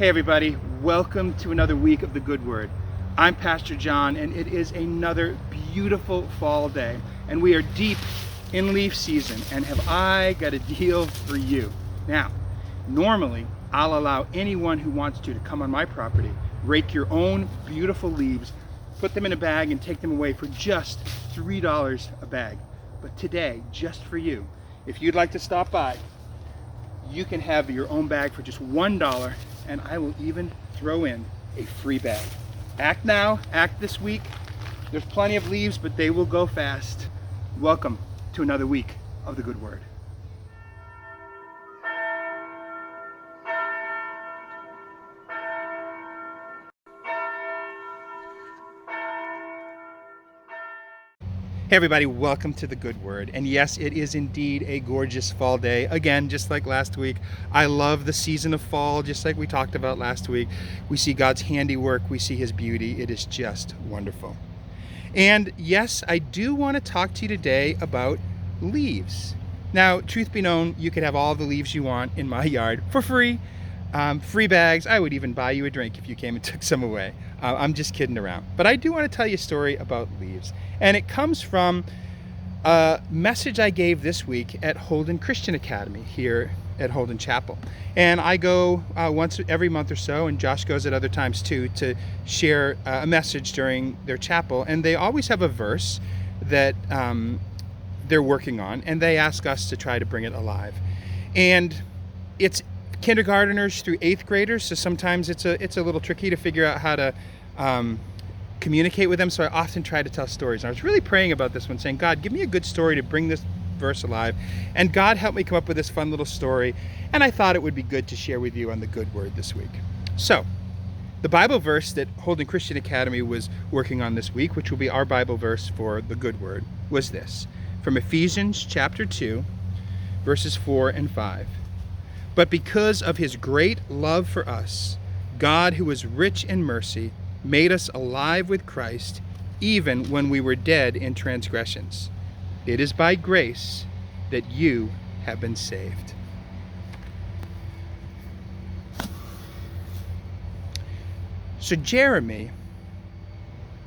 Hey everybody, welcome to another week of the Good Word. I'm Pastor John and it is another beautiful fall day and we are deep in leaf season and have I got a deal for you. Now, normally I'll allow anyone who wants to come on my property, rake your own beautiful leaves, put them in a bag and take them away for just $3 a bag. But today, just for you, if you'd like to stop by, you can have your own bag for just $1 and I will even throw in a free bag. Act now, act this week. There's plenty of leaves, but they will go fast. Welcome to another week of the Good Word. Hey everybody, welcome to the Good Word. And yes, it is indeed a gorgeous fall day. Again, just like last week, I love the season of fall, just like we talked about last week. We see God's handiwork, we see His beauty. It is just wonderful. And yes, I do want to talk to you today about leaves. Now, truth be known, you could have all the leaves you want in my yard for free. Free bags. I would even buy you a drink if you came and took some away. I'm just kidding around. But I do want to tell you a story about leaves. And it comes from a message I gave this week at Holden Christian Academy here at Holden Chapel. And I go once every month or so, and Josh goes at other times too, to share a message during their chapel. And they always have a verse that they're working on, and they ask us to try to bring it alive. And it's kindergarteners through 8th graders, so sometimes it's a little tricky to figure out how to communicate with them, so I often try to tell stories. And I was really praying about this one, saying, God, give me a good story to bring this verse alive. And God helped me come up with this fun little story, and I thought it would be good to share with you on the Good Word this week. So, the Bible verse that Holden Christian Academy was working on this week, which will be our Bible verse for the Good Word, was this, from Ephesians chapter 2, verses 4 and 5. But because of His great love for us, God, who is rich in mercy, made us alive with Christ, even when we were dead in transgressions. It is by grace that you have been saved. So Jeremy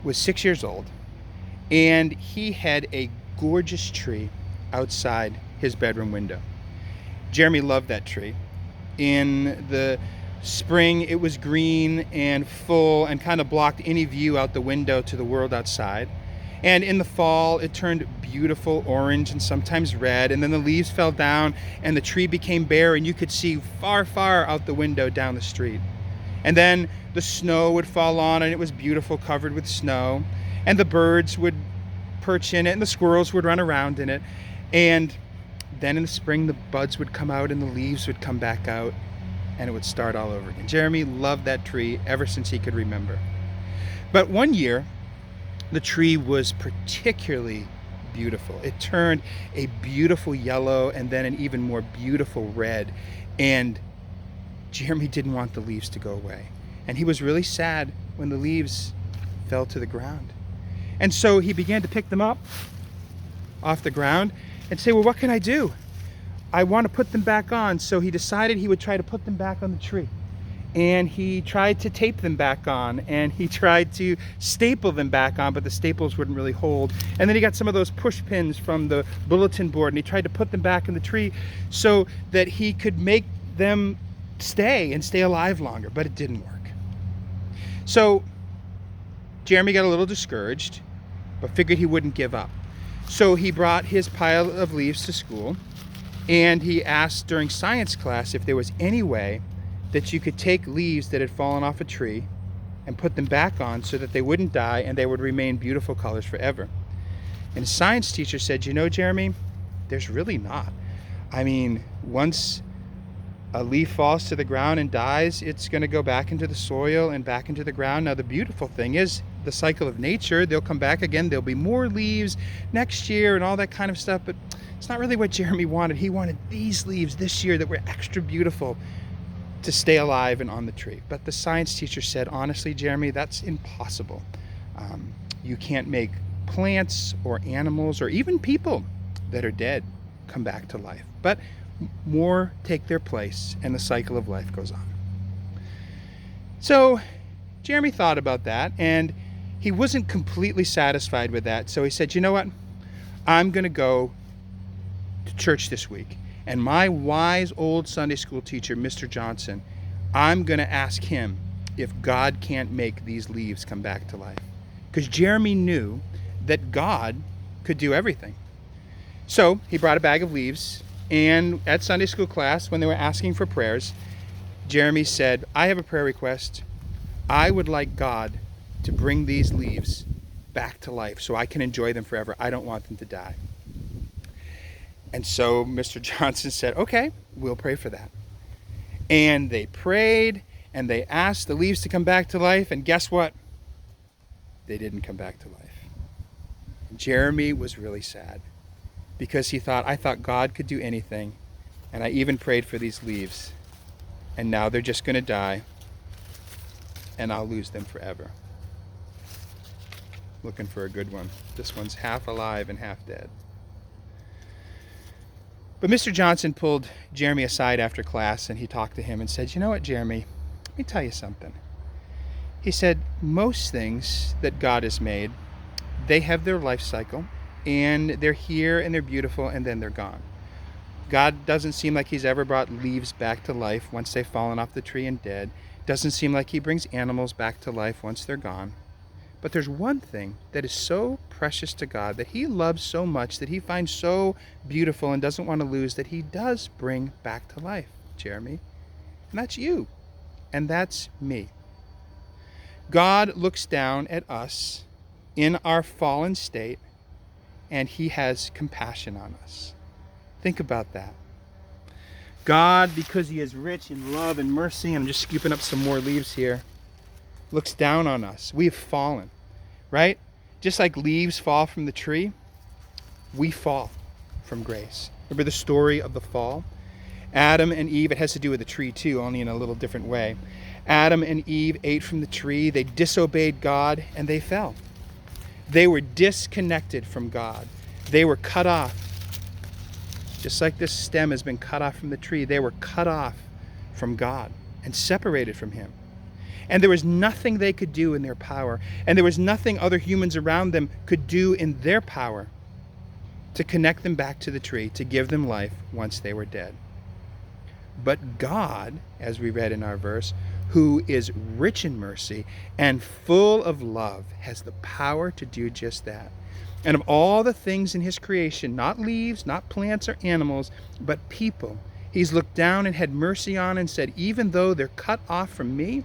was 6 years old, and he had a gorgeous tree outside his bedroom window. Jeremy loved that tree. In the spring, it was green and full and kind of blocked any view out the window to the world outside. And in the fall, it turned beautiful orange and sometimes red. And then the leaves fell down and the tree became bare and you could see far, far out the window down the street. And then the snow would fall on and it was beautiful, covered with snow. And the birds would perch in it and the squirrels would run around in it. And then in the spring, the buds would come out and the leaves would come back out and it would start all over again. Jeremy loved that tree ever since he could remember. But one year, the tree was particularly beautiful. It turned a beautiful yellow and then an even more beautiful red. And Jeremy didn't want the leaves to go away. And he was really sad when the leaves fell to the ground. And so he began to pick them up off the ground and say, well, what can I do? I want to put them back on. So he decided he would try to put them back on the tree. And he tried to tape them back on, and he tried to staple them back on, but the staples wouldn't really hold. And then he got some of those push pins from the bulletin board, and he tried to put them back in the tree so that he could make them stay alive longer, but it didn't work. So Jeremy got a little discouraged, but figured he wouldn't give up. So he brought his pile of leaves to school, and he asked during science class if there was any way that you could take leaves that had fallen off a tree and put them back on so that they wouldn't die and they would remain beautiful colors forever. And his science teacher said, you know, Jeremy, there's really not. I mean, once a leaf falls to the ground and dies, it's going to go back into the soil and back into the ground. Now, the beautiful thing is the cycle of nature. They'll come back again. There'll be more leaves next year and all that kind of stuff. But it's not really what Jeremy wanted. He wanted these leaves this year that were extra beautiful to stay alive and on the tree. But the science teacher said, honestly, Jeremy, that's impossible. You can't make plants or animals or even people that are dead come back to life. But more take their place and the cycle of life goes on. So Jeremy thought about that, and he wasn't completely satisfied with that. So he said, you know what? I'm going to go to church this week. And my wise old Sunday school teacher, Mr. Johnson, I'm going to ask him if God can't make these leaves come back to life. Because Jeremy knew that God could do everything. So he brought a bag of leaves, and at Sunday school class, when they were asking for prayers, Jeremy said, I have a prayer request. I would like God to bring these leaves back to life so I can enjoy them forever. I don't want them to die. And so Mr. Johnson said, okay, we'll pray for that. And they prayed, and they asked the leaves to come back to life, and guess what? They didn't come back to life. Jeremy was really sad because he thought, I thought God could do anything, and I even prayed for these leaves, and now they're just going to die, and I'll lose them forever. Looking for a good one. This one's half alive and half dead. But Mr. Johnson pulled Jeremy aside after class, and he talked to him and said, you know what, Jeremy, let me tell you something. He said, most things that God has made, they have their life cycle, and they're here, and they're beautiful, and then they're gone. God doesn't seem like he's ever brought leaves back to life once they've fallen off the tree and dead. Doesn't seem like he brings animals back to life once they're gone. But there's one thing that is so precious to God, that he loves so much, that he finds so beautiful and doesn't want to lose, that he does bring back to life, Jeremy. And that's you. And that's me. God looks down at us in our fallen state, and he has compassion on us. Think about that. God, because he is rich in love and mercy, I'm just scooping up some more leaves here, looks down on us. We have fallen, right? Just like leaves fall from the tree, we fall from grace. Remember the story of the fall? Adam and Eve, it has to do with the tree too, only in a little different way. Adam and Eve ate from the tree, they disobeyed God, and they fell. They were disconnected from God. They were cut off. Just like this stem has been cut off from the tree, they were cut off from God and separated from him. And there was nothing they could do in their power, and there was nothing other humans around them could do in their power to connect them back to the tree, to give them life once they were dead. But God, as we read in our verse, who is rich in mercy and full of love, has the power to do just that. And of all the things in his creation, not leaves, not plants or animals, but people, he's looked down and had mercy on and said, even though they're cut off from me,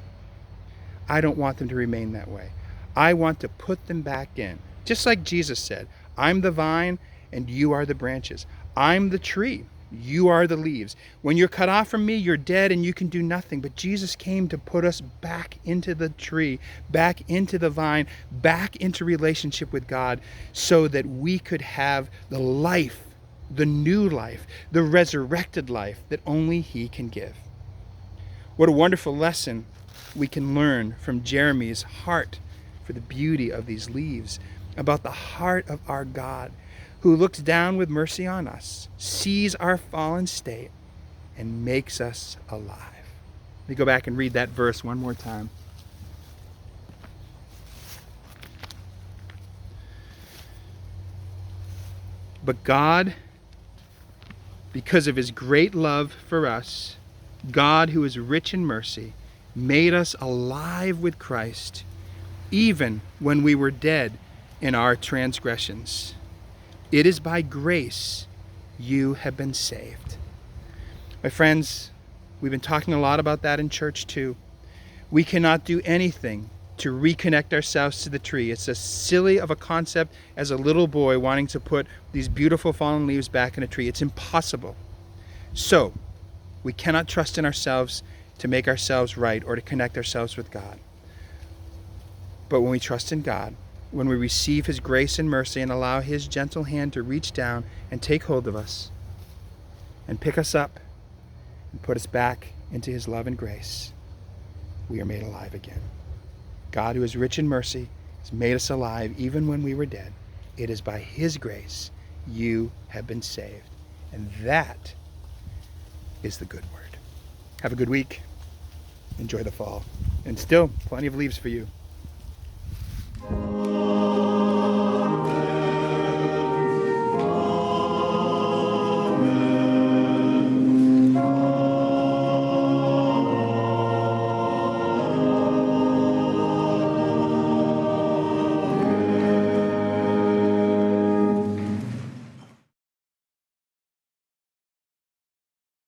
I don't want them to remain that way. I want to put them back in. Just like Jesus said, I'm the vine and you are the branches. I'm the tree. You are the leaves. When you're cut off from me, you're dead and you can do nothing. But Jesus came to put us back into the tree, back into the vine, back into relationship with God so that we could have the life, the new life, the resurrected life that only he can give. What a wonderful lesson we can learn from Jeremy's heart for the beauty of these leaves, about the heart of our God, who looks down with mercy on us, sees our fallen state, and makes us alive. Let me go back and read that verse one more time. But God, because of his great love for us, God, who is rich in mercy, made us alive with Christ, even when we were dead in our transgressions. It is by grace you have been saved. My friends, we've been talking a lot about that in church too. We cannot do anything to reconnect ourselves to the tree. It's as silly of a concept as a little boy wanting to put these beautiful fallen leaves back in a tree. It's impossible. So, we cannot trust in ourselves to make ourselves right or to connect ourselves with God. But when we trust in God, when we receive his grace and mercy and allow his gentle hand to reach down and take hold of us and pick us up and put us back into his love and grace, we are made alive again. God, who is rich in mercy, has made us alive even when we were dead. It is by his grace you have been saved. And that is the good word. Have a good week. Enjoy the fall. And still, plenty of leaves for you.